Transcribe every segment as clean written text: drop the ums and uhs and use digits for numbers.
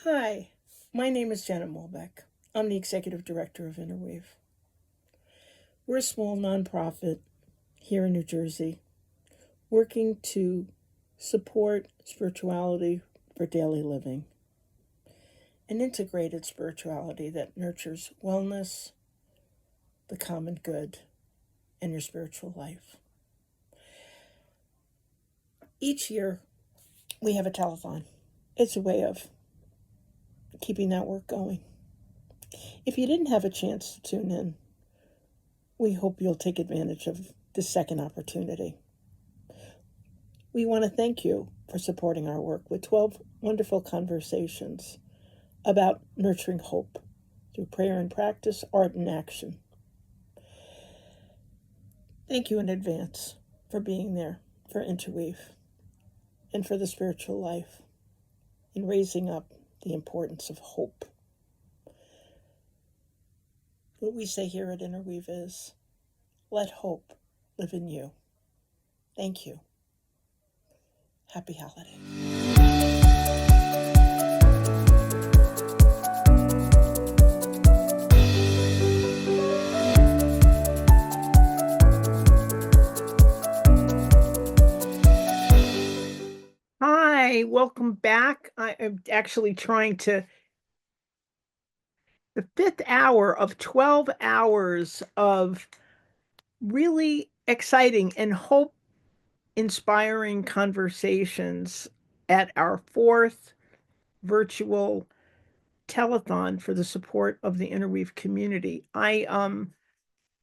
Hi, my name is Janet Molbeck. I'm the executive director of Interweave. We're a small nonprofit here in New Jersey working to support spirituality for daily living, an integrated spirituality that nurtures wellness, the common good, and your spiritual life. Each year, we have a telethon. It's a way of keeping that work going. If you didn't have a chance to tune in, we hope you'll take advantage of this second opportunity. We want to thank you for supporting our work with 12 wonderful conversations about nurturing hope through prayer and practice, art and action. Thank you in advance for being there for Interweave and for the spiritual life in raising up the importance of hope. What we say here at Interweave is, let hope live in you. Thank you. Happy holiday. Hi, welcome back. I am actually trying to the fifth hour of 12 hours of really exciting and hope inspiring conversations at our fourth virtual telethon for the support of the Interweave community. I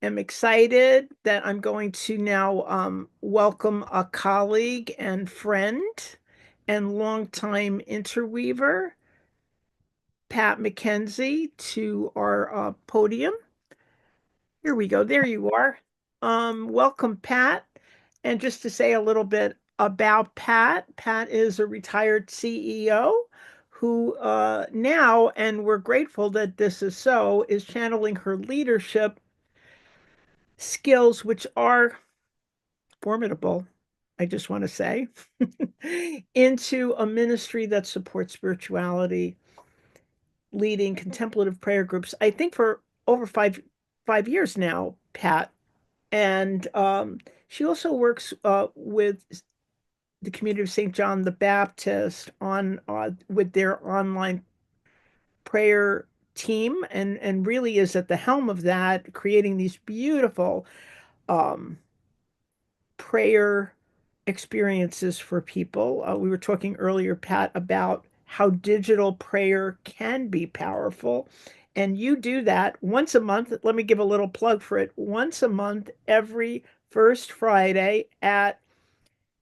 am excited that I'm going to now welcome a colleague and friend and longtime interweaver, Pat McKenzie, to our podium. Here we go. There you are. Welcome, Pat. And just to say a little bit about Pat, Pat is a retired CEO who now, and we're grateful that this is so, is channeling her leadership skills, which are formidable, I just want to say, into a ministry that supports spirituality, leading contemplative prayer groups, I think for over five years now, Pat. And she also works with the community of St. John the Baptist on with their online prayer team, and really is at the helm of that, creating these beautiful um, prayer experiences for people. We were talking earlier, Pat, about how digital prayer can be powerful. And you do that once a month. Let me give a little plug for it. Once a month, every first Friday at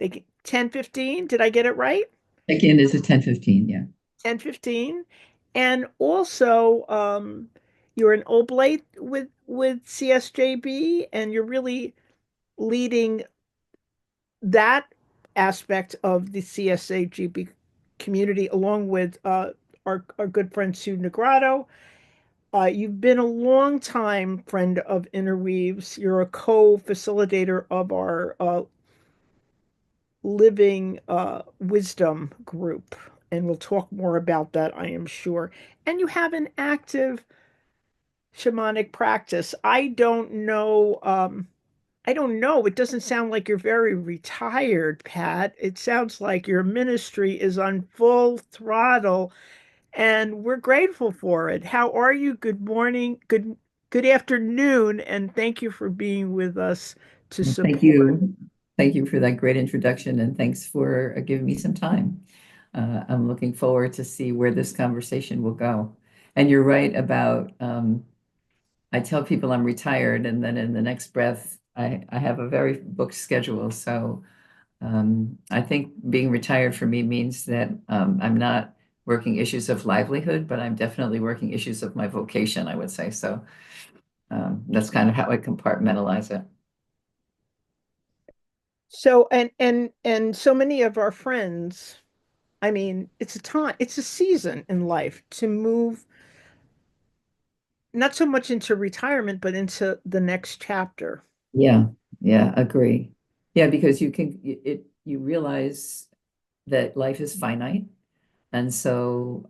10:15. Did I get it right? Again, is a 10:15, yeah. 10:15. And also, you're an oblate with CSJB, and you're really leading that aspect of the CSAGB community, along with our good friend Sue Negrato. You've been a long time friend of Interweaves. You're a co-facilitator of our Living Wisdom group, and we'll talk more about that, I am sure. And you have an active shamanic practice. I don't know. It doesn't sound like you're very retired, Pat. It sounds like your ministry is on full throttle, and we're grateful for it. How are you? Good morning, good afternoon, and thank you for being with us to Well, thank support. you. Thank you for that great introduction, and thanks for giving me some time. I'm looking forward to see where this conversation will go. And you're right about, I tell people I'm retired, and then in the next breath, I have a very booked schedule. So I think being retired for me means that I'm not working issues of livelihood, but I'm definitely working issues of my vocation, I would say. So that's kind of how I compartmentalize it. So and so many of our friends, I mean, it's a season in life to move not so much into retirement, but into the next chapter. Yeah, yeah, agree. Yeah, because you realize that life is finite, And so,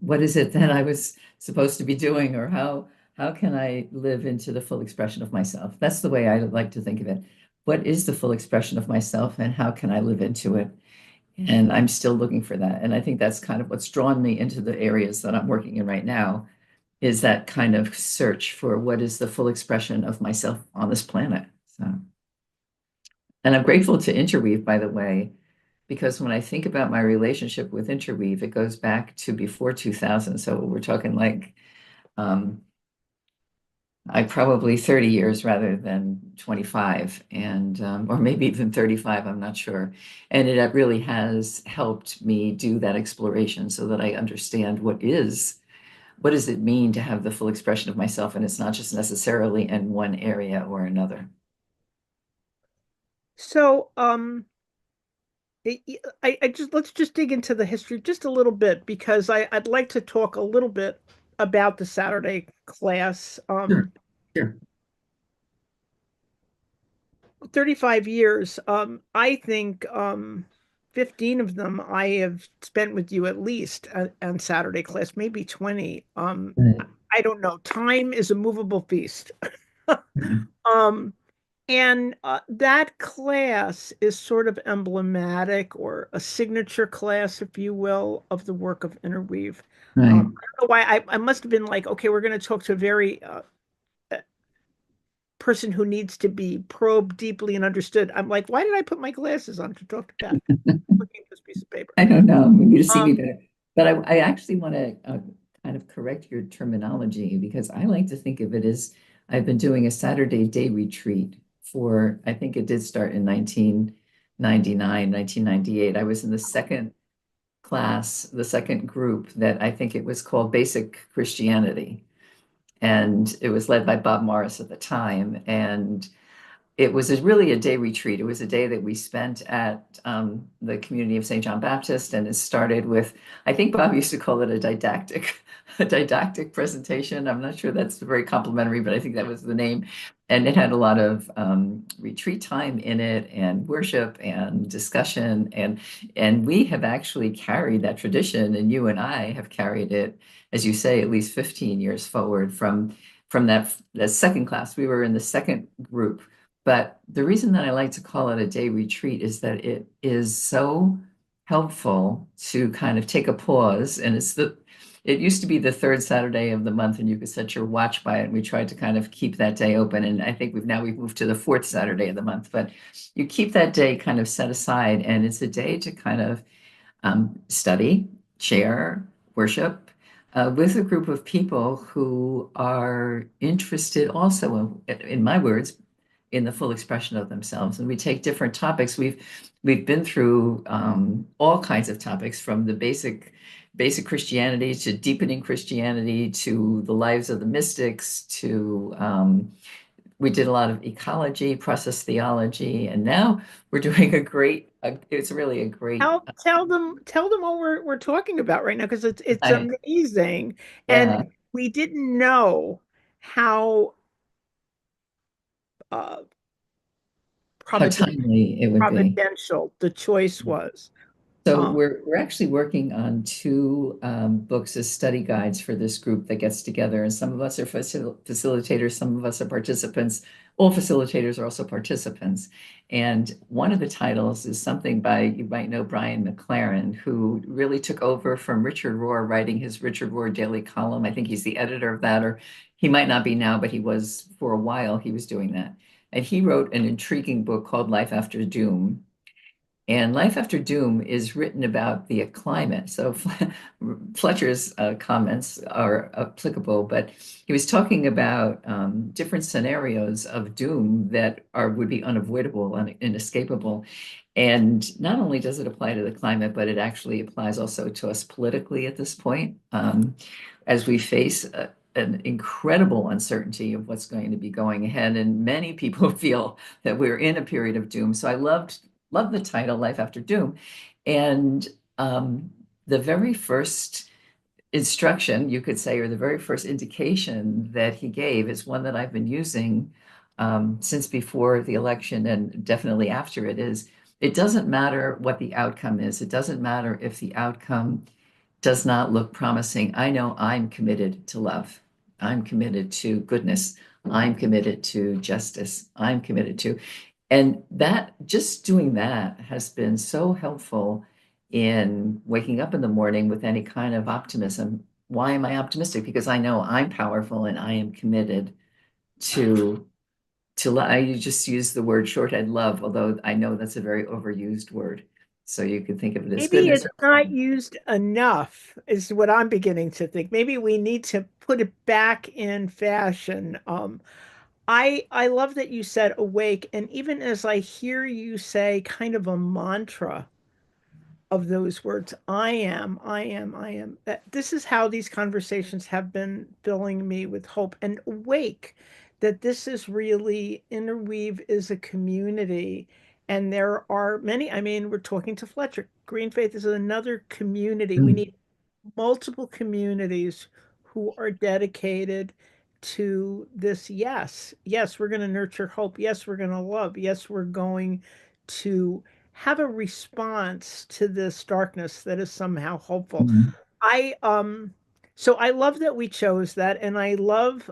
what is it that I was supposed to be doing, or how can I live into the full expression of myself? That's the way I like to think of it. What is the full expression of myself, and how can I live into it? And I'm still looking for that. And I think that's kind of what's drawn me into the areas that I'm working in right now, is that kind of search for what is the full expression of myself on this planet. So, and I'm grateful to Interweave, by the way, because when I think about my relationship with Interweave, it goes back to before 2000. So we're talking like um, I probably 30 years rather than 25, and or maybe even 35, I'm not sure. And it really has helped me do that exploration so that I understand what does it mean to have the full expression of myself, and it's not just necessarily in one area or another. So, I just let's just dig into the history just a little bit because I'd like to talk a little bit about the Saturday class. Sure, sure. 35 years. I think 15 of them I have spent with you at least on Saturday class, maybe 20. Right. I don't know. Time is a movable feast. Mhm. Um, and that class is sort of emblematic or a signature class, if you will, of the work of Interweave. Right. I don't know why I must have been like, okay, we're going to talk to a very person who needs to be probed deeply and understood. I'm like, why did I put my glasses on to talk to Pat? Looking at this piece of paper. I don't know. Maybe to see me Um, better. But I actually want to kind of correct your terminology, because I like to think of it as I've been doing a Saturday day retreat for, I think it did start in 1999, 1998. I was in the second class, the second group that I think it was called Basic Christianity. And it was led by Bob Morris at the time. And it was really a day retreat. It was a day that we spent at the community of St. John Baptist, and it started with, I think Bob used to call it a didactic presentation. I'm not sure that's very complimentary, but I think that was the name. And it had a lot of retreat time in it, and worship and discussion, and we have actually carried that tradition, and you and I have carried it, as you say, at least 15 years forward from that second class. We were in the second group, but the reason that I like to call it a day retreat is that it is so helpful to kind of take a pause. And it used to be the third Saturday of the month, and you could set your watch by it. And we tried to kind of keep that day open. And I think we've moved to the fourth Saturday of the month, but you keep that day kind of set aside. And it's a day to kind of study, share, worship with a group of people who are interested also, in my words, in the full expression of themselves. And we take different topics. We've been through all kinds of topics, from the basic Christianity to deepening Christianity to the lives of the mystics to we did a lot of ecology, process theology, and now we're doing it's really a great, tell them what we're talking about right now because it's I, amazing, and yeah, we didn't know how uh, how providential timely it would be. providential the choice was. So Um, we're actually working on two books as study guides for this group that gets together, and some of us are facilitators, some of us are participants. All facilitators are also participants. And one of the titles is something by, you might know, Brian McLaren, who really took over from Richard Rohr, writing his Richard Rohr Daily Column. I think he's the editor of that, or he might not be now, but he was for a while. He was doing that, and he wrote an intriguing book called Life After Doom. And Life After Doom is written about the climate. So Fletcher's comments are applicable, but he was talking about different scenarios of doom that would be unavoidable and inescapable. And not only does it apply to the climate, but it actually applies also to us politically at this point, as we face an incredible uncertainty of what's going to be going ahead. And many people feel that we're in a period of doom. So I love the title, Life After Doom. And um, the very first instruction, you could say, or the very first indication that he gave is one that I've been using since before the election and definitely after it, is it doesn't matter what the outcome is. It doesn't matter if the outcome does not look promising. I know I'm committed to love. I'm committed to goodness. I'm committed to justice. I'm committed to, and that just doing that has been so helpful in waking up in the morning with any kind of optimism. Why am I optimistic? Because I know I'm powerful and I am committed to I just use the word shorthand love, although I know that's a very overused word. So you could think of it as Maybe goodness. it's not used enough, is what I'm beginning to think. Maybe we need to put it back in fashion. I love that you said awake, and even as I hear you say kind of a mantra of those words, I am, I am, I am. This is how these conversations have been filling me with hope and awake, that this is really, Interweave is a community. And there are many, I mean, we're talking to Fletcher. Green Faith is another community. We Mm, need multiple communities who are dedicated to this. Yes, yes, we're going to nurture hope. Yes, we're going to love. Yes, we're going to have a response to this darkness that is somehow hopeful. mm, I so I love that we chose that, and I love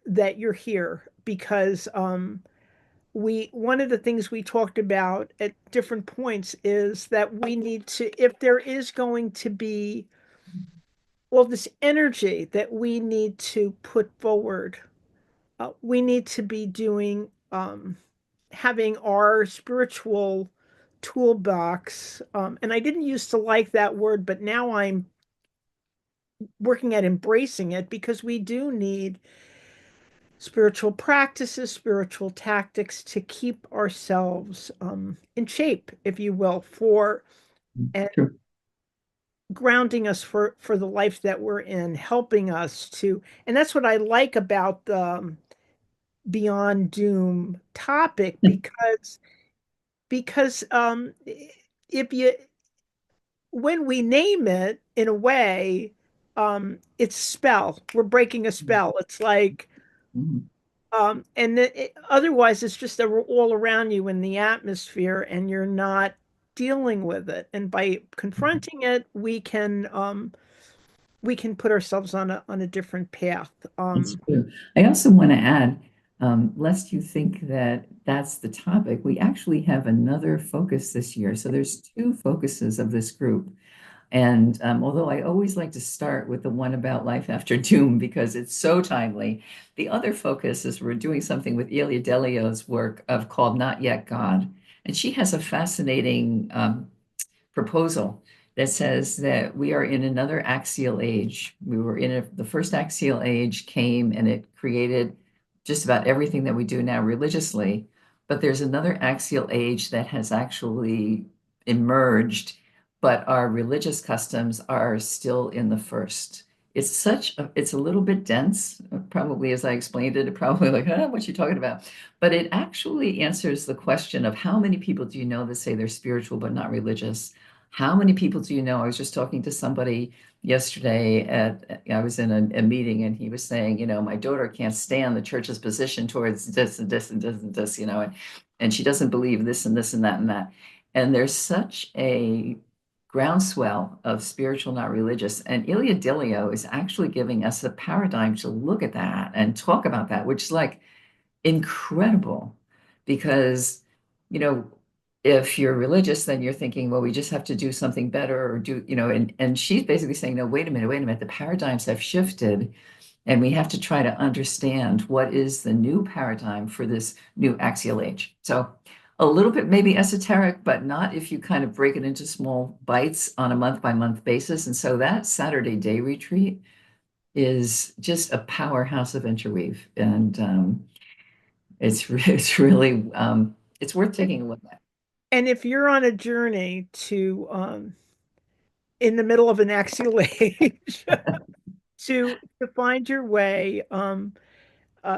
that you're here because we one of the things we talked about at different points is that we need to, if there is going to be, well, this energy that we need to put forward, we need to be doing having our spiritual toolbox. And I didn't used to like that word, but now I'm working at embracing it because we do need spiritual practices, spiritual tactics to keep ourselves in shape, if you will, for mm. and True. grounding us for the life that we're in, helping us to, and that's what I like about the Beyond Doom topic because if you when we name it in a way, it's spell. We're breaking a spell. It's like Mhm. otherwise it's just all around you in the atmosphere and you're not dealing with it. And by confronting it, we can put ourselves on a different path. That's true. I also want to add, lest you think that that's the topic, we actually have another focus this year. So there's two focuses of this group. And although I always like to start with the one about life after doom because it's so timely, the other focus is we're doing something with Elia Delio's work of called Not Yet God. And she has a fascinating proposal that says that we are in another axial age. We were in the first axial age came and it created just about everything that we do now religiously. But there's another axial age that has actually emerged, but our religious customs are still in the first. It's a little bit dense, probably as I explained it, probably like, what you talking about? But it actually answers the question of how many people do you know that say they're spiritual but not religious? How many people do you know? I was just talking to somebody yesterday I was in a meeting and he was saying, my daughter can't stand the church's position towards this and this and this and this, and she doesn't believe this and this and that and that. And there's such a groundswell of spiritual, not religious. And Ilia Dilio is actually giving us a paradigm to look at that and talk about that, which is like incredible because, you know, if you're religious, then you're thinking, well, we just have to do something better or do, and she's basically saying, no, wait a minute, the paradigms have shifted and we have to try to understand what is the new paradigm for this new axial age. So a little bit maybe esoteric, but not if you kind of break it into small bites on a month by month basis. And so that Saturday day retreat is just a powerhouse of interweave. And it's really it's worth taking a look at. And if you're on a journey to in the middle of an axial age to find your way,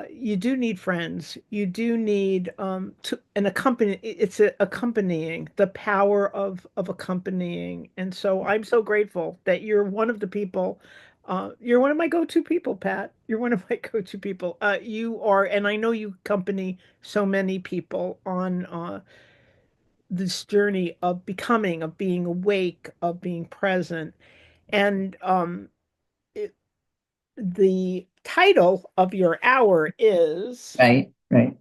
you do need friends. You do need to an accompany. It's accompanying, the power of accompanying. And so I'm so grateful that you're one of the people. You're one of my go-to people, Pat. You're one of my go-to people. You are, and I know you accompany so many people on this journey of becoming, of being awake, of being present. And it, the title of your hour is Right, right,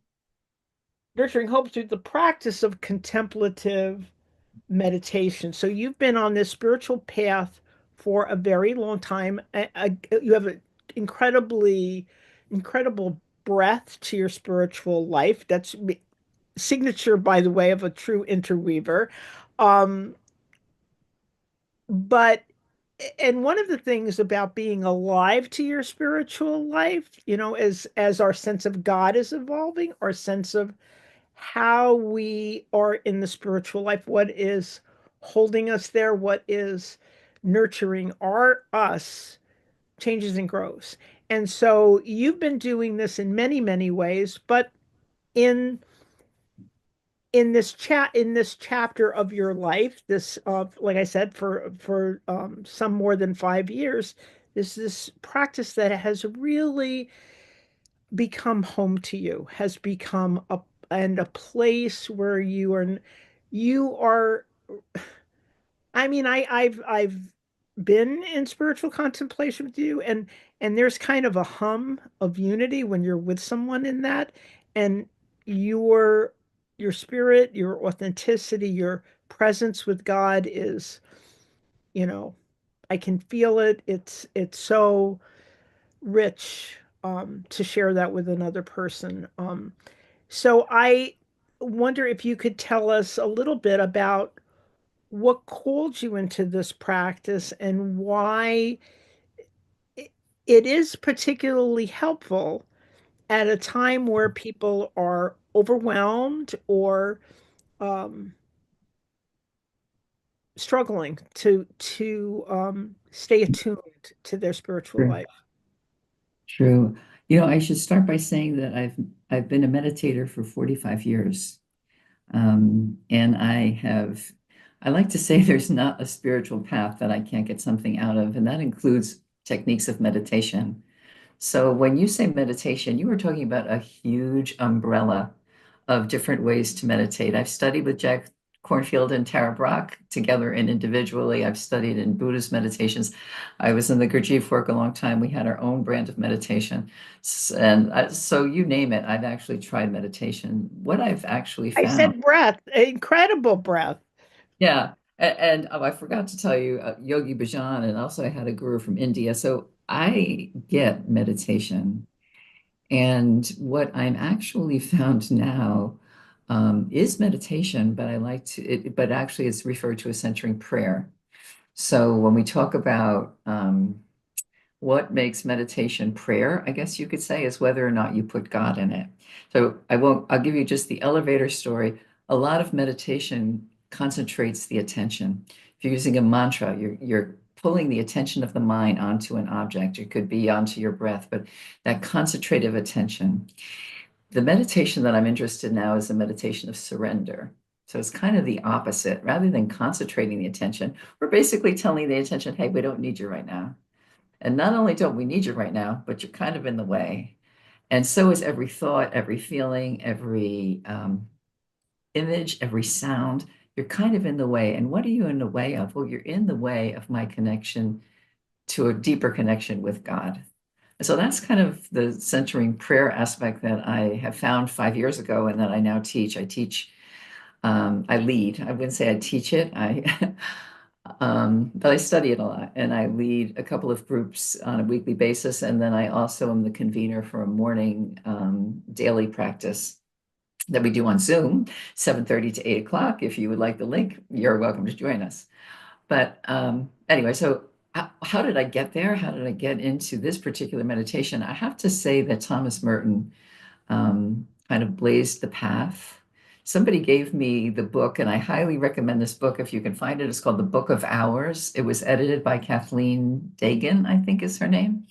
Nurturing Hope Through the Practice of Contemplative Meditation. So you've been on this spiritual path for a very long time. You have an incredibly, incredible breadth to your spiritual life. That's signature, by the way, of a true interweaver. Um, but and one of the things about being alive to your spiritual life, as our sense of God is evolving, our sense of how we are in the spiritual life, what is holding us there, what is nurturing our us changes and grows. And so you've been doing this in many, many ways, but in this chapter of your life, this like I said, for some more than 5 years, this practice that has really become home to you, has become a place where you are. I mean, I've been in spiritual contemplation with you, and there's kind of a hum of unity when you're with someone in that, and your your spirit, your authenticity, your presence with God is, you know, I can feel it. It's so rich to share that with another person. So I wonder if you could tell us a little bit about what called you into this practice and why it it is particularly helpful at a time where people are overwhelmed or um, struggling to stay attuned to their spiritual true, life. true. I should start by saying that I've been a meditator for 45 years. And I like to say there's not a spiritual path that I can't get something out of, and that includes techniques of meditation. So when you say meditation, you were talking about a huge umbrella of different ways to meditate. I've studied with Jack Cornfield and Tara Brach together and individually. I've studied in Buddhist meditations. I was in the Gurdjieff work a long time. We had our own brand of meditation. So you name it, I've actually tried meditation. What I've actually I found, said breath, incredible breath. yeah, I forgot to tell you, Yogi Bhajan, and also I had a guru from India. So I get meditation. And what I'm actually found now is meditation, but but actually it's referred to as centering prayer. So when we talk about what makes meditation prayer, I guess you could say, is whether or not you put God in it. So I'll give you just the elevator story. A lot of meditation concentrates the attention. If you're using a mantra, you're pulling the attention of the mind onto an object. It could be onto your breath, but that concentrative attention. The meditation that I'm interested in now is a meditation of surrender. So it's kind of the opposite. Rather than concentrating the attention, we're basically telling the attention, hey, we don't need you right now. And not only don't we need you right now, but you're kind of in the way. And so is every thought, every feeling, every image, every sound. You're kind of in the way. And what are you in the way of? Well, you're in the way of my connection to a deeper connection with God. And so that's kind of the centering prayer aspect that I have found 5 years ago and that I now teach. I lead. I wouldn't say I teach it. But I study it a lot, and I lead a couple of groups on a weekly basis, and then I also am the convener for a morning daily practice that we do on Zoom, 7:30 to 8 o'clock. If you would like the link, you're welcome to join us. But anyway, so how did I get there? How did I get into this particular meditation? I have to say that Thomas Merton kind of blazed the path. Somebody gave me the book, and I highly recommend this book if you can find it. It's called The Book of Hours. It was edited by Kathleen Dagan, I think is her name.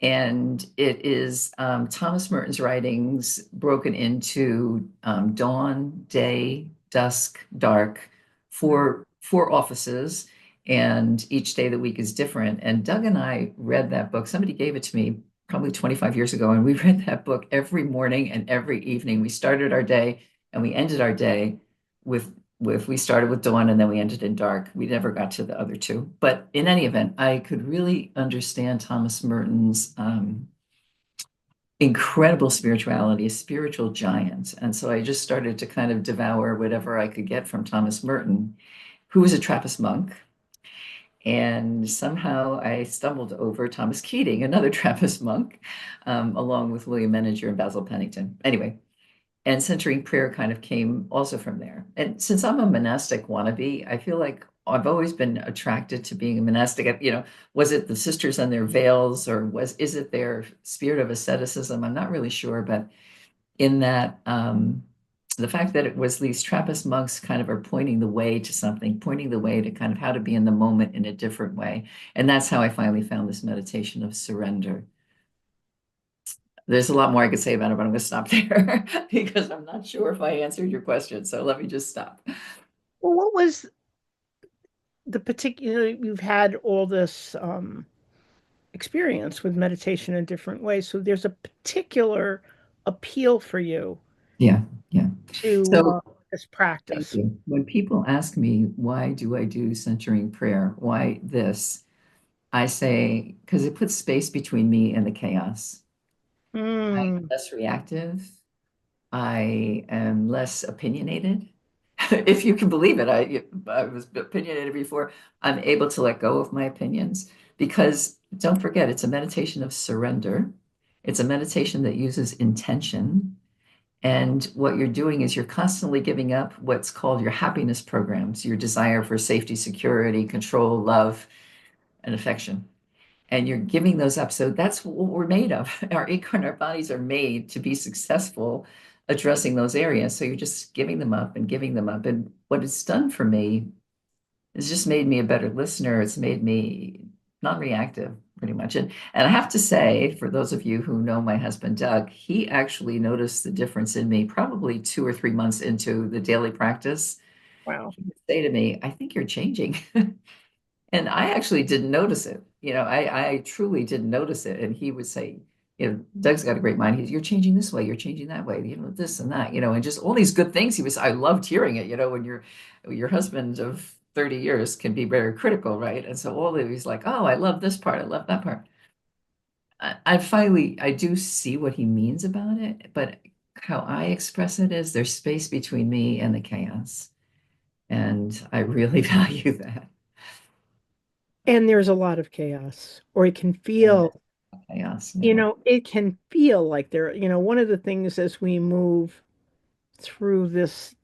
And it is Thomas Merton's writings broken into dawn, day, dusk, dark, four offices, and each day of the week is different. And Doug and I read that book. Somebody gave it to me probably 25 years ago, and we read that book every morning and every evening. We started our day and we ended our day with if we started with dawn and then we ended in dark, we never got to the other two. But in any event, I could really understand Thomas Merton's incredible spirituality, a spiritual giant. And so I just started to kind of devour whatever I could get from Thomas Merton, who was a Trappist monk. And somehow I stumbled over Thomas Keating, another Trappist monk, along with William Menninger and Basil Pennington. Anyway, and centering prayer kind of came also from there. And since I'm a monastic wannabe, I feel like I've always been attracted to being a monastic. You know, was it the sisters and their veils, or is it their spirit of asceticism? I'm not really sure, but in that the fact that it was these Trappist monks kind of are pointing the way to something, pointing the way to kind of how to be in the moment in a different way. And that's how I finally found this meditation of surrender. There's a lot more I could say about it, but I'm going to stop there because I'm not sure if I answered your question. So let me just stop. Well, what was the particular, you've had all this experience with meditation in different ways. So there's a particular appeal for you Yeah, yeah. to So this thank practice. you. When people ask me, why do I do centering prayer? Why this? I say, because it puts space between me and the chaos. I'm Mm, less reactive. I am less opinionated. If you can believe it, I was opinionated before. I'm able to let go of my opinions because don't forget, it's a meditation of surrender. It's a meditation that uses intention. And what you're doing is you're constantly giving up what's called your happiness programs, your desire for safety, security, control, love, and affection, and you're giving those up. So that's what we're made of. Our incarnate bodies are made to be successful addressing those areas. So you're just giving them up and giving them up. And what it's done for me is just made me a better listener. It's made me non-reactive pretty much. And I have to say, for those of you who know my husband, Doug, he actually noticed the difference in me probably 2 or 3 months into the daily practice. wow. He would say to me, I think you're changing. And I actually didn't notice it. I truly didn't notice it. And he would say, Doug's got a great mind. You're changing this way, you're changing that way, this and that, and just all these good things. I loved hearing it, when your husband of 30 years can be very critical, right? And so all of he's like, oh, I love this part, I love that part. I do see what he means about it, but how I express it is there's space between me and the chaos. And I really value that. And there's a lot of chaos, or it can Yeah, feel, chaos, yeah. it can feel like there, one of the things as we move through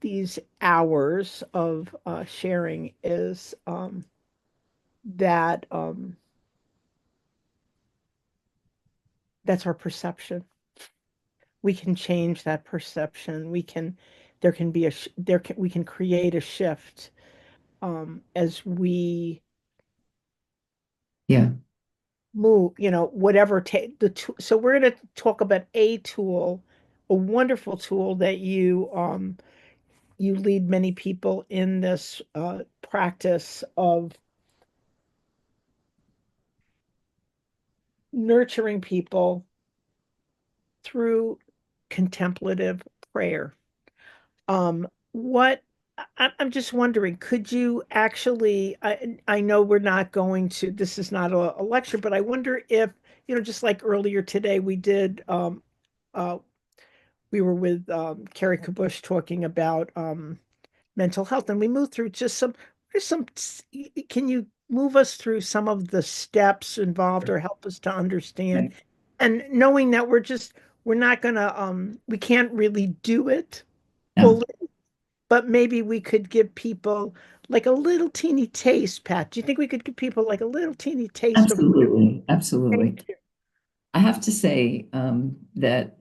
these hours of sharing is that that's our perception. We can change that perception. There can be we can create a shift as we Yeah. move, whatever so we're going to talk about a tool, a wonderful tool that you lead many people in this practice of nurturing people through contemplative prayer. What I'm just wondering, could you actually, I know we're not going to, this is not a lecture, but I wonder if, just like earlier today, uh, we were with Carrie Kabush talking about mental health, and we moved through just some, can you move us through some of the steps involved or help us to understand? Okay. And knowing that we're not gonna, we can't really do it No, fully, but maybe we could give people like a little teeny taste, Pat. Do you think we could give people like a little teeny taste of what it absolutely. would Absolutely. take? I have to say that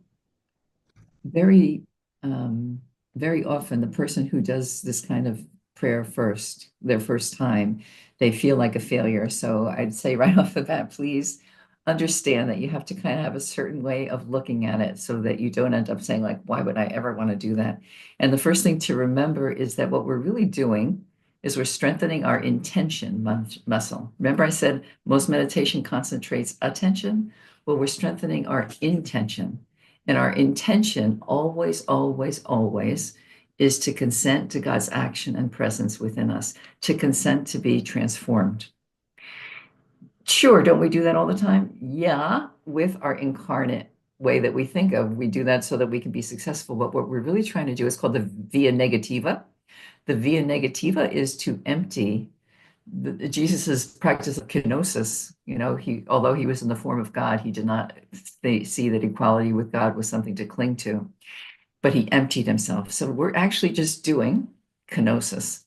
very, um, very often the person who does this kind of prayer first, their first time, they feel like a failure. So I'd say right off the bat, please understand that you have to kind of have a certain way of looking at it so that you don't end up saying, like, why would I ever want to do that? And the first thing to remember is that what we're really doing is we're strengthening our intention muscle. Remember, I said most meditation concentrates attention? Well, we're strengthening our intention. And our intention always, always, always is to consent to God's action and presence within us, to consent to be transformed. Sure, don't we do that all the time? Yeah, with our incarnate way that we think of. We do that so that we can be successful. But what we're really trying to do is called the via negativa. The via negativa is to empty Jesus's practice of kenosis. Although he was in the form of God, he did not see that equality with God was something to cling to, but he emptied himself. So we're actually just doing kenosis.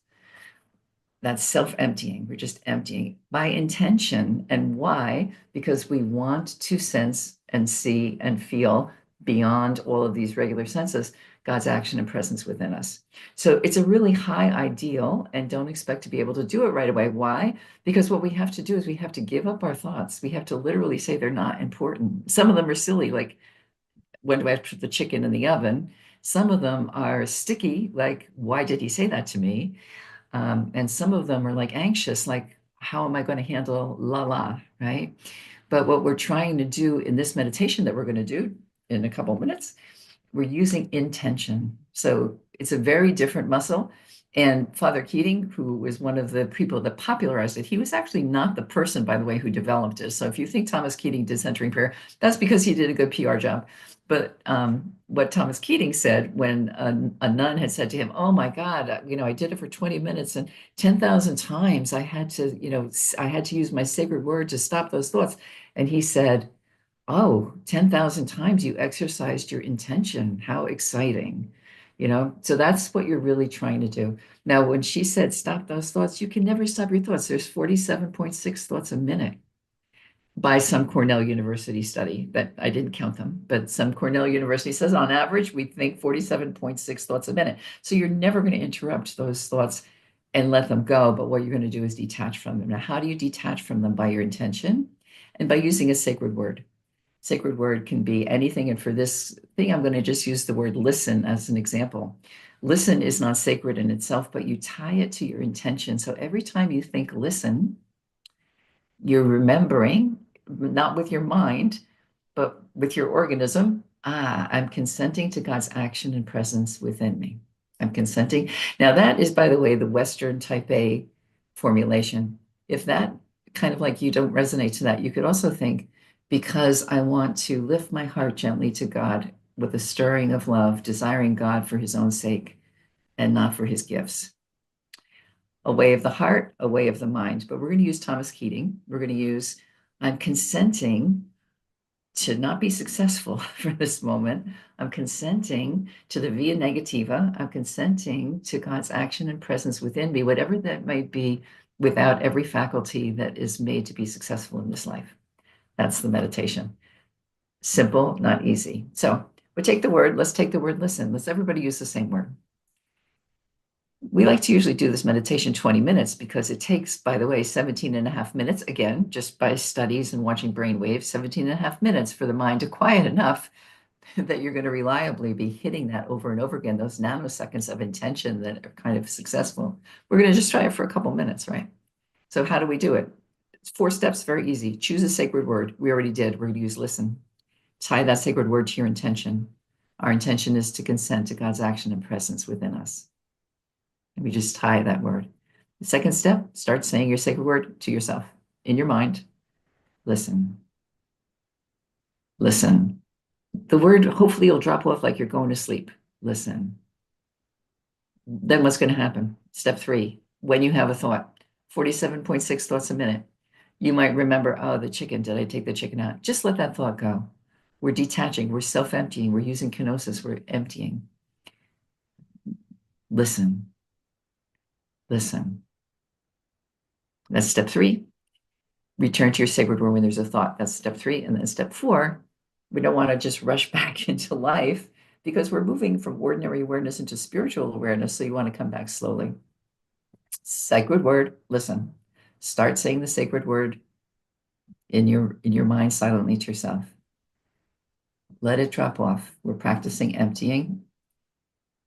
That's self-emptying. We're just emptying by intention. And why? Because we want to sense and see and feel beyond all of these regular senses, God's action and presence within us. So it's a really high ideal, and don't expect to be able to do it right away. Why? Because what we have to do is we have to give up our thoughts. We have to literally say they're not important. Some of them are silly, like, when do I have to put the chicken in the oven? Some of them are sticky, like, why did he say that to me? And some of them are like anxious, like, how am I going to handle la, right? But what we're trying to do in this meditation that we're going to do in a couple of minutes, we're using intention. So it's a very different muscle. And Father Keating, who was one of the people that popularized it, he was actually not the person, by the way, who developed it. So if you think Thomas Keating did centering prayer, that's because he did a good PR job. But what Thomas Keating said when a nun had said to him, "Oh my God, I did it for 20 minutes and 10,000 times I had to use my sacred word to stop those thoughts." And he said, "Oh, 10,000 times you exercised your intention. How exciting." So that's what you're really trying to do. Now, when she said stop those thoughts, you can never stop your thoughts. There's 47.6 thoughts a minute by some Cornell University study that I didn't count them, but some Cornell University says on average, we think 47.6 thoughts a minute. So you're never going to interrupt those thoughts and let them go. But what you're going to do is detach from them. Now, how do you detach from them? By your intention and by using a sacred word. Sacred word can be anything. And for this thing, I'm going to just use the word listen as an example. Listen is not sacred in itself, but you tie it to your intention. So every time you think listen, you're remembering, not with your mind, but with your organism. I'm consenting to God's action and presence within me. I'm consenting. Now, that is, by the way, the Western type A formulation. If that kind of like you don't resonate to that, you could also think, because I want to lift my heart gently to God with a stirring of love, desiring God for his own sake and not for his gifts. A way of the heart, a way of the mind. But we're going to use Thomas Keating. We're going to use, I'm consenting to not be successful for this moment. I'm consenting to the via negativa. I'm consenting to God's action and presence within me, whatever that might be, without every faculty that is made to be successful in this life. That's the meditation. Simple, not easy. So we take the word, let's take the word listen. Let's everybody use the same word. We like to usually do this meditation 20 minutes because it takes, by the way, 17 and a half minutes, again, just by studies and watching brain waves, 17 and a half minutes for the mind to quiet enough that you're going to reliably be hitting that over and over again, those nanoseconds of intention that are kind of successful. We're going to just try it for a couple minutes, right? So how do we do it? It's 4 steps, very easy. Choose a sacred word. We already did. We're going to use listen. Tie that sacred word to your intention. Our intention is to consent to God's action and presence within us. And we just tie that word. The second step, start saying your sacred word to yourself in your mind. Listen. Listen. The word hopefully will drop off like you're going to sleep. Listen. Then what's going to happen? Step 3, when you have a thought, 47.6 thoughts a minute, you might remember, oh, the chicken, did I take the chicken out? Just let that thought go. We're detaching, we're self-emptying, we're using kenosis, we're emptying. Listen. Listen. That's step 3. Return to your sacred word when there's a thought. That's step 3. And then step 4, we don't want to just rush back into life because we're moving from ordinary awareness into spiritual awareness. So you want to come back slowly. Sacred word, listen. Start saying the sacred word in your mind silently to yourself. Let it drop off. We're practicing emptying.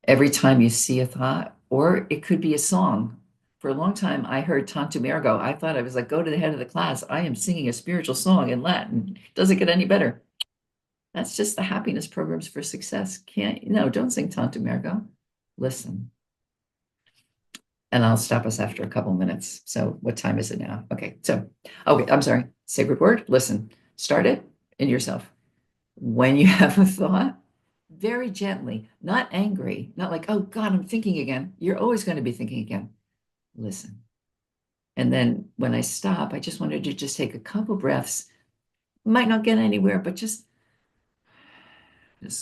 Every time you see a thought, or it could be a song. For a long time, I heard Tantum Ergo. I thought I was like, go to the head of the class. I am singing a spiritual song in Latin. Doesn't get any better. That's just the happiness programs for success. Don't sing Tantum Ergo. listen. And I'll stop us after a couple minutes. So what time is it now? Okay. So, okay, I'm sorry. Sacred word, listen. Start it in yourself. When you have a thought, very gently, not angry, not like, oh God, I'm thinking again. You're always going to be thinking again. Listen. And then when I stop, I just wanted to just take a couple breaths. Might not get anywhere, but just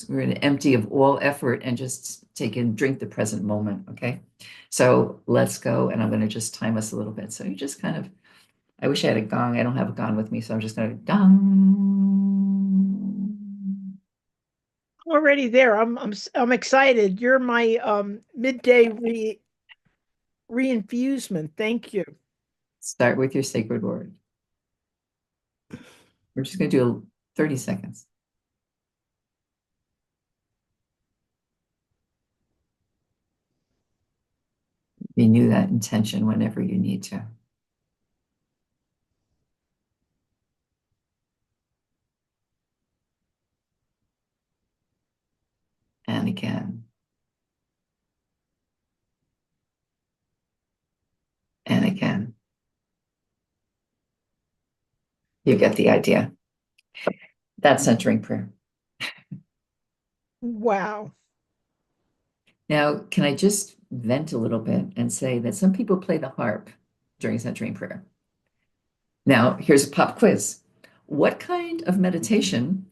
we're going to empty of all effort and just take and drink the present moment. Okay. So let's go. And I'm going to just time us a little bit. So you just kind of, I wish I had a gong. I don't have a gong with me. So I'm just going to gong. Already there. I'm excited. You're my midday reinfusement. Thank you. Start with your sacred word. We're just going to do 30 seconds. Renew that intention whenever you need to. And again. And again. You get the idea. That's centering prayer. Wow. Now, can I just vent a little bit and say that some people play the harp during centering prayer? Now, here's a pop quiz. What kind of meditation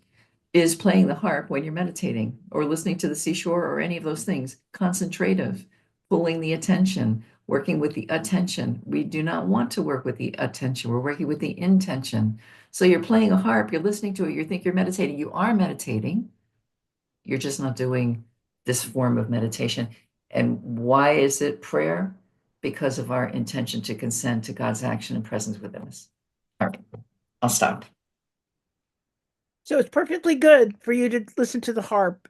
is playing the harp when you're meditating or listening to the seashore or any of those things? Concentrative, pulling the attention, working with the attention. We do not want to work with the attention. We're working with the intention. So you're playing a harp, you're listening to it, you think you're meditating. You are meditating. You're just not doing this form of meditation. And why is it prayer? Because of our intention to consent to God's action and presence within us. All right, I'll stop. So it's perfectly good for you to listen to the harp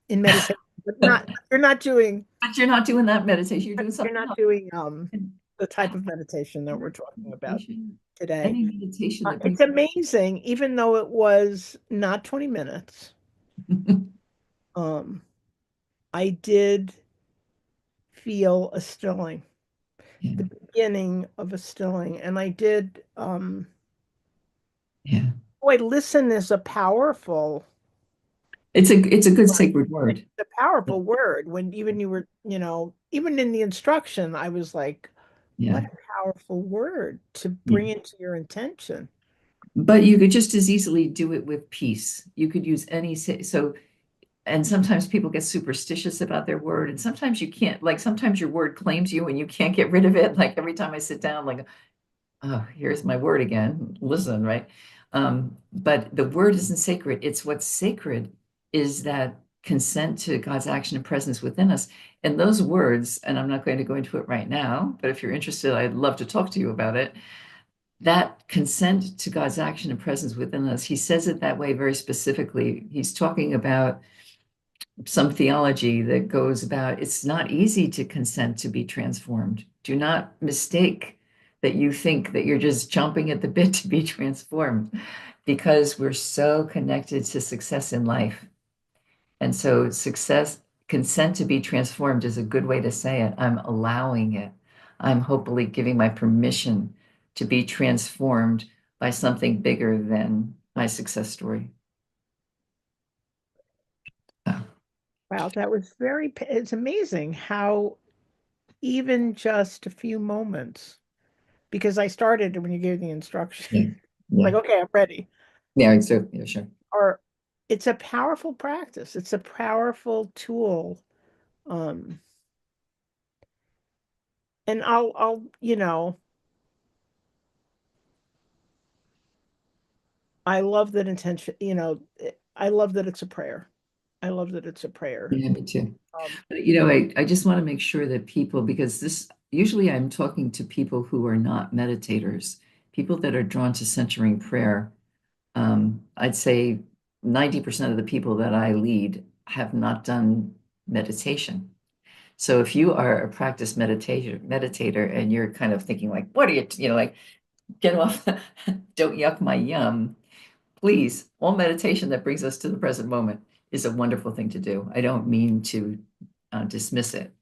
in meditation, but not you're not doing But you're not doing that meditation, you're doing you're something not else. doing And the type of meditation that we're talking about meditation, today. any meditation that It's brings amazing, even though it was not 20 minutes. Um, I did feel a stilling, yeah, the beginning of a stilling, and I did. yeah. Boy, listen is a powerful. It's a good sacred word. It's a powerful word. When even you were, even in the instruction, I was like, Yeah, what a powerful word to yeah. bring into your intention. But you could just as easily do it with peace. You could use any so and sometimes people get superstitious about their word and sometimes you can't, like sometimes your word claims you and you can't get rid of it. Like every time I sit down, like, oh, here's my word again. Listen, right? But the word isn't sacred. It's what's sacred is that consent to God's action and presence within us. And those words, and I'm not going to go into it right now, but if you're interested, I'd love to talk to you about it. That consent to God's action and presence within us, he says it that way very specifically. He's talking about some theology that goes about it's not easy to consent to be transformed. Do not mistake that you think that you're just chomping at the bit to be transformed because we're so connected to success in life. And so, success, consent to be transformed is a good way to say it. I'm allowing it. I'm hopefully giving my permission to be transformed by something bigger than my success story. So, Wow, that was it's amazing how even just a few moments, because I started when you gave the instruction, yeah, yeah, like, okay, I'm ready. yeah, so, yeah, sure. Or it's a powerful practice. It's a powerful tool. Um, and I love that intention, I love that it's a prayer. I love that it's a prayer. Yeah, me too. Um, But, I just want to make sure that people, because this usually I'm talking to people who are not meditators, people that are drawn to centering prayer. I'd say 90% of the people that I lead have not done meditation. So if you are a practice meditator and you're kind of thinking like, what are you, like, get off, don't yuck my yum, please, all meditation that brings us to the present moment is a wonderful thing to do. I don't mean to dismiss it.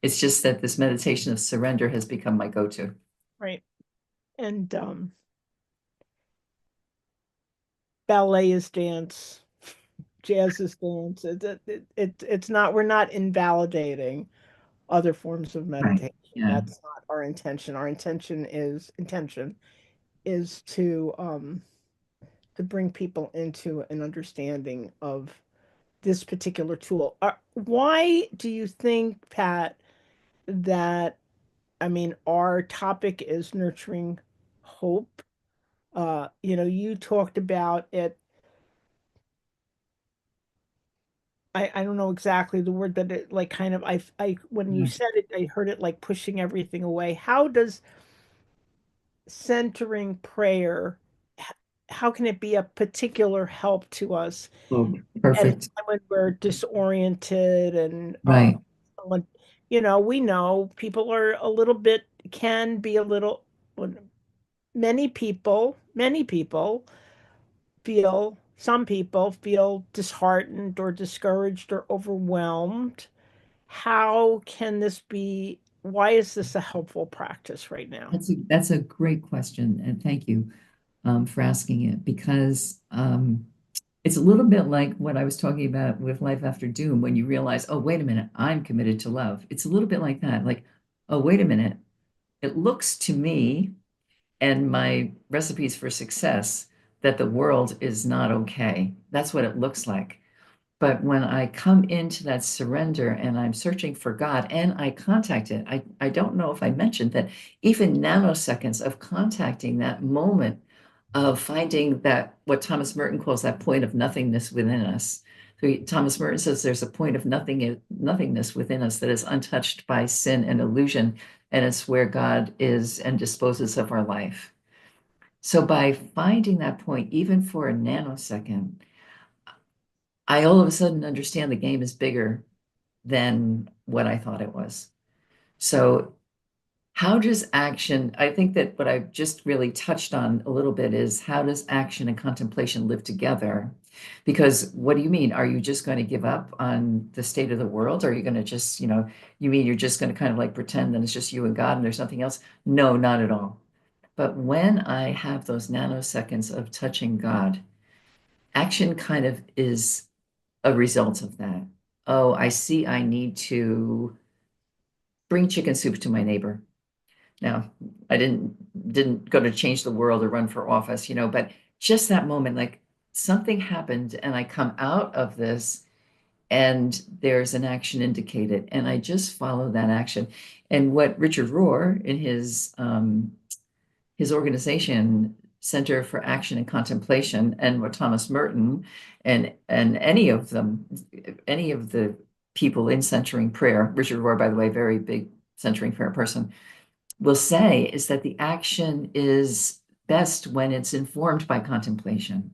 It's just that this meditation of surrender has become my go-to. Right. And ballet is dance, jazz is dance. It's not, we're not invalidating other forms of Right. meditation. Yeah. That's not our intention. Our intention is to bring people into an understanding of this particular tool. Why do you think, Pat, that, I mean, our topic is nurturing hope? You talked about it. I don't know exactly the word, but it like kind of when you Yeah. said it, I heard it like pushing everything away. How does centering prayer, h- how can it be a particular help to us Oh, at a perfect. time when we're disoriented and Right. when, we know people are a little bit, can be a little, well, many people some people feel disheartened or discouraged or overwhelmed. How can this be? Why is this a helpful practice right now? That's a great question, and thank you for asking it because it's a little bit like what I was talking about with Life After Doom when you realize, oh, wait a minute, I'm committed to love. It's a little bit like that. Like, oh, wait a minute. It looks to me and my recipes for success that the world is not okay. That's what it looks like. But when I come into that surrender and I'm searching for God and I contact it, I don't know if I mentioned that even nanoseconds of contacting that moment of finding that what Thomas Merton calls that point of nothingness within us. So Thomas Merton says there's a point of nothingness within us that is untouched by sin and illusion, and it's where God is and disposes of our life. So by finding that point, even for a nanosecond, I all of a sudden understand the game is bigger than what I thought it was. So, how does action, I think that what I've just really touched on a little bit is how does action and contemplation live together? Because what do you mean? Are you just going to give up on the state of the world? Are you going to just, you mean you're just going to kind of like pretend that it's just you and God and there's nothing else? No, not at all. But when I have those nanoseconds of touching God, action kind of is a result of that. Oh, I see I need to bring chicken soup to my neighbor. Now, I didn't go to change the world or run for office, but just that moment, like something happened and I come out of this and there's an action indicated and I just follow that action. And what Richard Rohr in his organization, Center for Action and Contemplation, and what Thomas Merton and any of them, any of the people in centering prayer, Richard Rohr, by the way, very big centering prayer person, will say is that the action is best when it's informed by contemplation,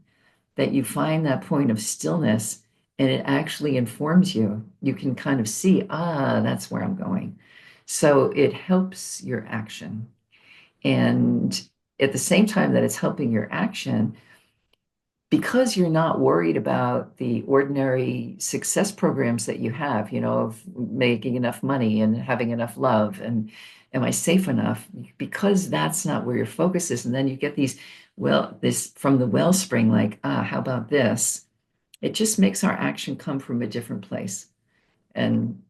that you find that point of stillness and it actually informs you. You can kind of see, that's where I'm going. So it helps your action. And at the same time that it's helping your action, because you're not worried about the ordinary success programs that you have, of making enough money and having enough love and am I safe enough? Because that's not where your focus is. And then you get this from the wellspring, like, how about this? It just makes our action come from a different place. And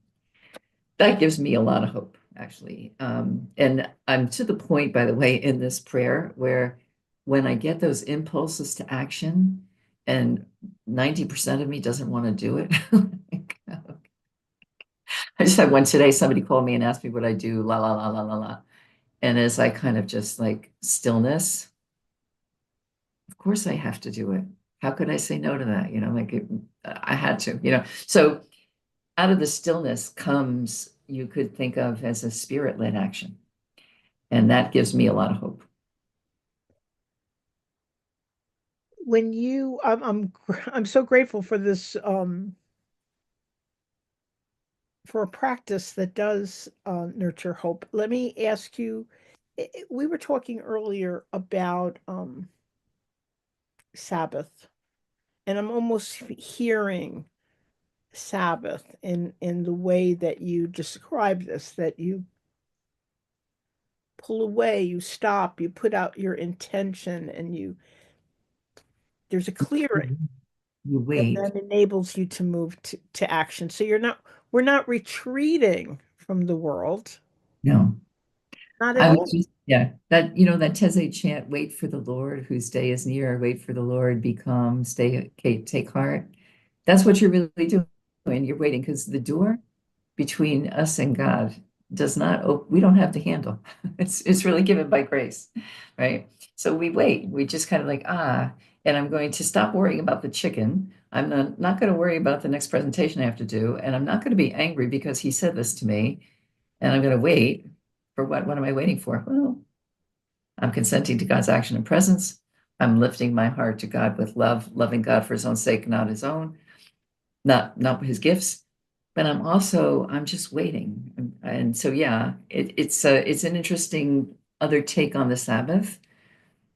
that gives me a lot of hope, actually. And I'm to the point, by the way, in this prayer where when I get those impulses to action and 90% of me doesn't want to do it. Like, I just had one today. Somebody called me and asked me what I do, la, la, la, la, la, la. And as I kind of just like stillness, of course I have to do it. How could I say no to that? I had to, So out of the stillness comes, you could think of as a spirit-led action. And that gives me a lot of hope. When you, I'm so grateful for this, for a practice that does nurture hope. Let me ask you, we were talking earlier about Sabbath, and I'm almost hearing Sabbath in the way that you describe this, that you pull away, you stop, you put out your intention, and there's a clearing You that wait. then enables you to move to action. So we're not retreating from the world, No. not at I was all. just, yeah, that, that Teze chant, wait for the Lord, whose day is near, wait for the Lord, be calm, stay, okay, take heart. That's what you're really doing. You're waiting because the door between us and God does not open, we don't have to handle. It's really given by grace, right? So we wait. We just kind of like, and I'm going to stop worrying about the chicken. I'm not going to worry about the next presentation I have to do. And I'm not going to be angry because he said this to me. And I'm going to wait for what? What am I waiting for? Well, I'm consenting to God's action and presence. I'm lifting my heart to God with love, loving God for his own sake, not his own, not his gifts. But I'm just waiting. And so, yeah, it's an interesting other take on the Sabbath.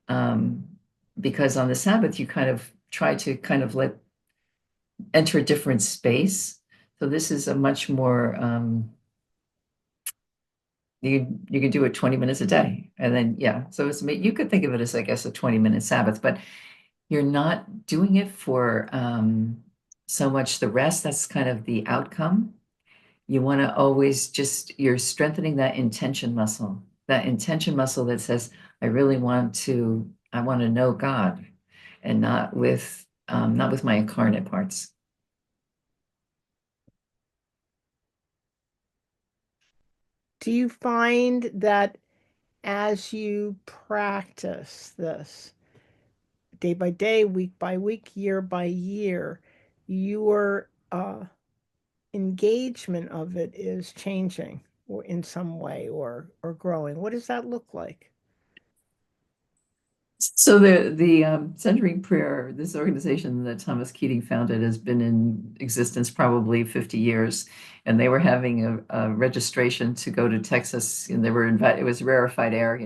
Um, because on the Sabbath, you kind of try to kind of enter a different space. So this is a much more, you can do it 20 minutes a day. And then, yeah, so you could think of it as, I guess, a 20-minute Sabbath, but you're not doing it for so much the rest. That's kind of the outcome. You want to always you're strengthening that intention muscle that says, I want to know God, and not with my incarnate parts. Do you find that as you practice this day by day, week by week, year by year, your engagement of it is changing or in some way or growing? What does that look like? So the Centering Prayer, this organization that Thomas Keating founded, has been in existence probably 50 years, and they were having a registration to go to Texas, and they were invited. It was rarefied air,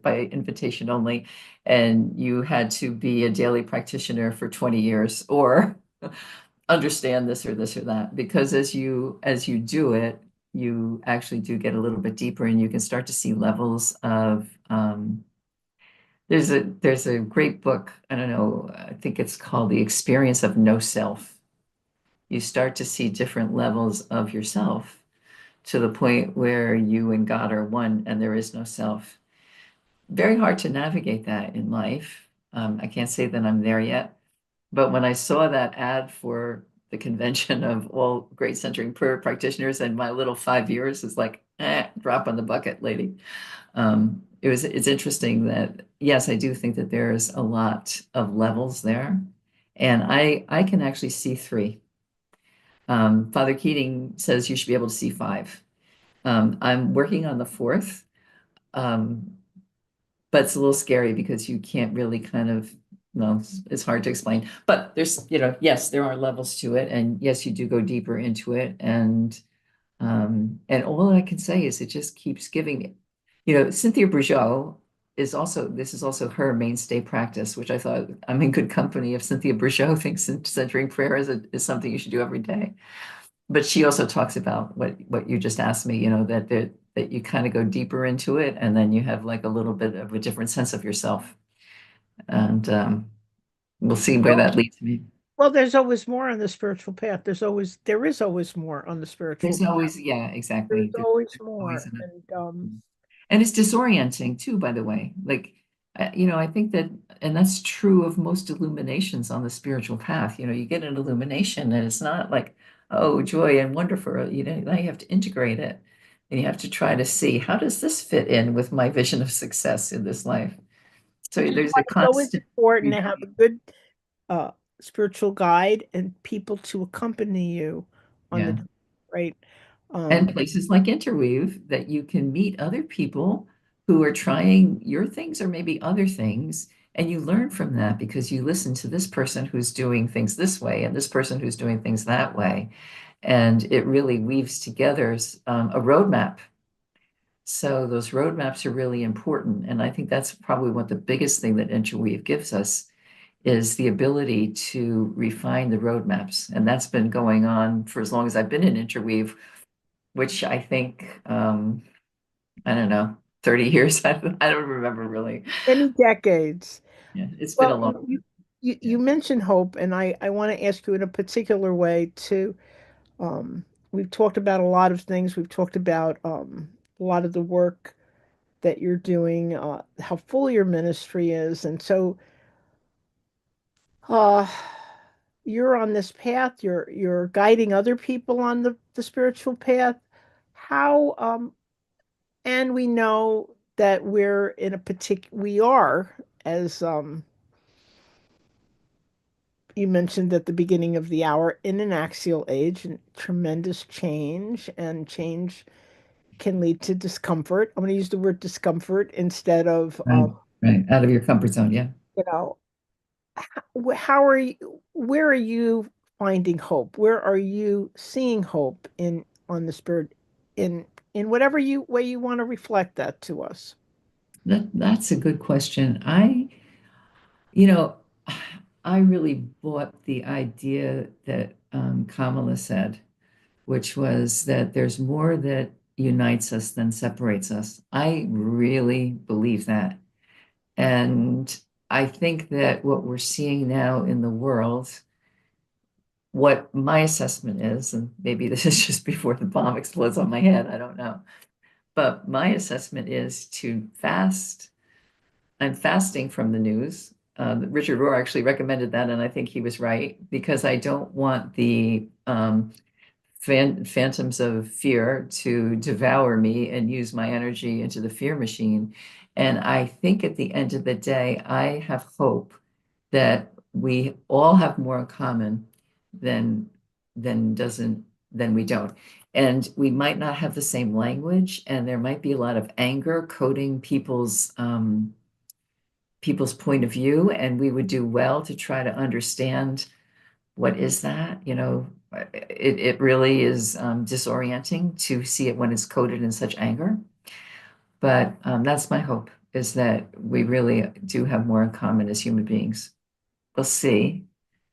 by invitation only, and you had to be a daily practitioner for 20 years or understand this or this or that. Because as you do it, you actually do get a little bit deeper, and you can start to see levels of there's a great book, I don't know, I think it's called The Experience of No Self. You start to see different levels of yourself to the point where you and God are one and there is no self. Very hard to navigate that in life. I can't say that I'm there yet, but when I saw that ad for the convention of all great centering prayer practitioners, and my little 5 years is like, drop on the bucket, lady. It's interesting that, yes, I do think that there's a lot of levels there, and I can actually see three. Father Keating says you should be able to see five. I'm working on the fourth, um, but it's a little scary because you can't really kind of, well, it's hard to explain. But there's, yes, there are levels to it, and yes, you do go deeper into it, and all I can say is it just keeps giving. Cynthia Bourgeot this is also her mainstay practice, which I thought I'm in good company if Cynthia Bourgeot thinks centering prayer is something you should do every day. But she also talks about what you just asked me, that you kind of go deeper into it, and then you have like a little bit of a different sense of yourself. And we'll see where Well, that leads me. well, there's always more on the spiritual path. There is always more on the spiritual There's path. always, yeah, There's exactly. There's always always more. an And And it's disorienting too, by the way. Like, I think that, and that's true of most illuminations on the spiritual path. You get an illumination and it's not like, oh, joy and wonderful. Now you have to integrate it and you have to try to see how does this fit in with my vision of success in this life. So which is there's why a it's always constant important to have a reviewing. good uh, spiritual guide and people to accompany you on Yeah. the right. And Um, places like Interweave that you can meet other people who are trying your things or maybe other things. And you learn from that because you listen to this person who's doing things this way and this person who's doing things that way. And it really weaves together a roadmap. So those roadmaps are really important. And I think that's probably what the biggest thing that Interweave gives us is the ability to refine the roadmaps. And that's been going on for as long as I've been in Interweave, which I think, I don't know, 30 years. I don't remember really. Many decades. Yeah, it's been a Well, long, you yeah. mentioned hope, and I want to ask you in a particular way too. We've talked about a lot of things. We've talked about a lot of the work that you're doing, how full your ministry is, and so uh, you're on this path. You're guiding other people on the spiritual path. How and we know that we're in a particular we are as you mentioned at the beginning of the hour in an axial age and tremendous change, and change can lead to discomfort. I'm going to use the word discomfort instead of Right, right. Out of your comfort zone. Yeah. you know, how are you, where are you finding hope? Where are you seeing hope in on the spirit in whatever you way you want to reflect that to us? That's a good question. You know, I really bought the idea that Kamala said, which was that there's more that unites us than separates us. I really believe that. And I think that what we're seeing now in the world, what my assessment is, and maybe this is just before the bomb explodes on my head, I don't know. But my assessment is to fast. I'm fasting from the news. Richard Rohr actually recommended that, and I think he was right because I don't want the phantoms of fear to devour me and use my energy into the fear machine. And I think at the end of the day, I have hope that we all have more in common than doesn't than we don't. And we might not have the same language, and there might be a lot of anger coding people's point of view, and we would do well to try to understand what is that? It really is disorienting to see it when it's coded in such anger. But that's my hope is that we really do have more in common as human beings. We'll see.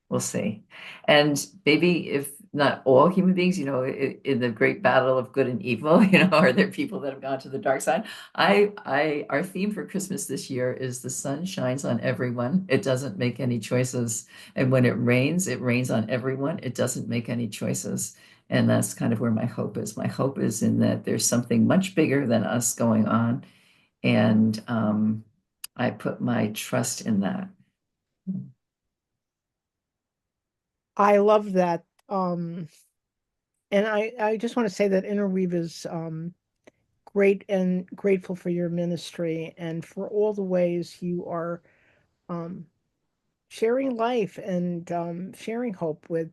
We'll see. And maybe if not all human beings, in the great battle of good and evil, are there people that have gone to the dark side? Our theme for Christmas this year is the sun shines on everyone. It doesn't make any choices. And when it rains on everyone. It doesn't make any choices. And that's kind of where my hope is. My hope is in that there's something much bigger than us going on. And I put my trust in that. I love that. And I just want to say that Interweave is great and grateful for your ministry and for all the ways you are um, sharing life and sharing hope with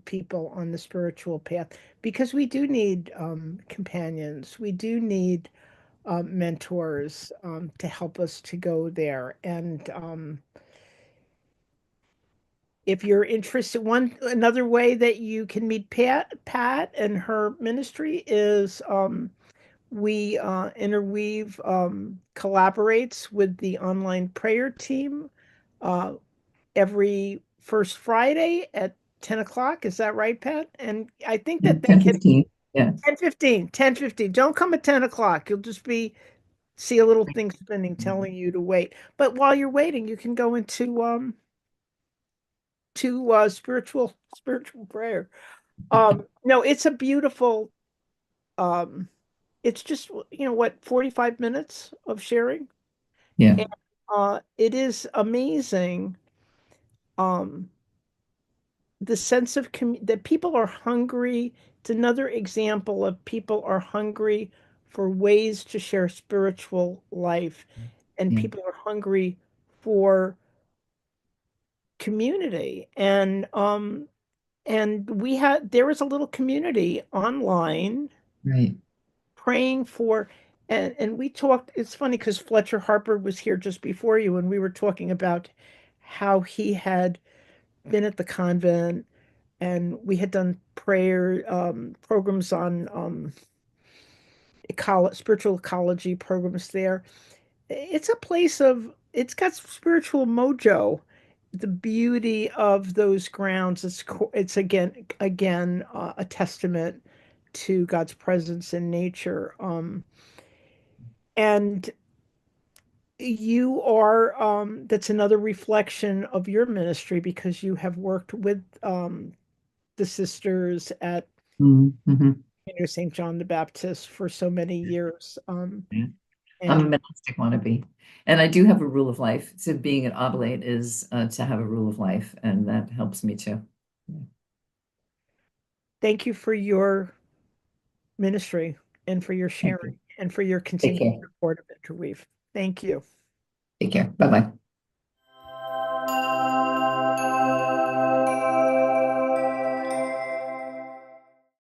people on the spiritual path, because we do need companions. We do need mentors to help us to go there. And if you're interested, one another way that you can meet Pat and her ministry is we Interweave collaborates with the online prayer team uh, every first Friday at 10 o'clock. Is that right, Pat? And I think Yeah, that they can 10:15. Yeah. 10:15, 10:15. Don't come at 10 o'clock. You'll just be see a little thing spinning telling you to wait. But while you're waiting, you can go into to spiritual prayer. No, it's a beautiful um it's just what 45 minutes of sharing, Yeah. and it is amazing um the sense of that people are hungry. It's another example of people are hungry for ways to share spiritual life, and Yeah. people are hungry for community. And we had there was a little community online Right. praying for, and we talked. It's funny because Fletcher Harper was here just before you, and we were talking about how he had been at the convent, and we had done prayer programs on spiritual ecology programs there. It's a place of it's got spiritual mojo, the beauty of those grounds. It's a testament to God's presence in nature. And you are that's another reflection of your ministry because you have worked with the sisters at Mm-hmm. St. John the Baptist for so many years. Yeah. I'm a And monastic wannabe. And I do have a rule of life. So being an oblate is to have a rule of life, and that helps me too. Yeah. thank you for your ministry and for your Thank sharing you. and for your Take continued care. support of Interweave. Thank you. Take care. Bye-bye.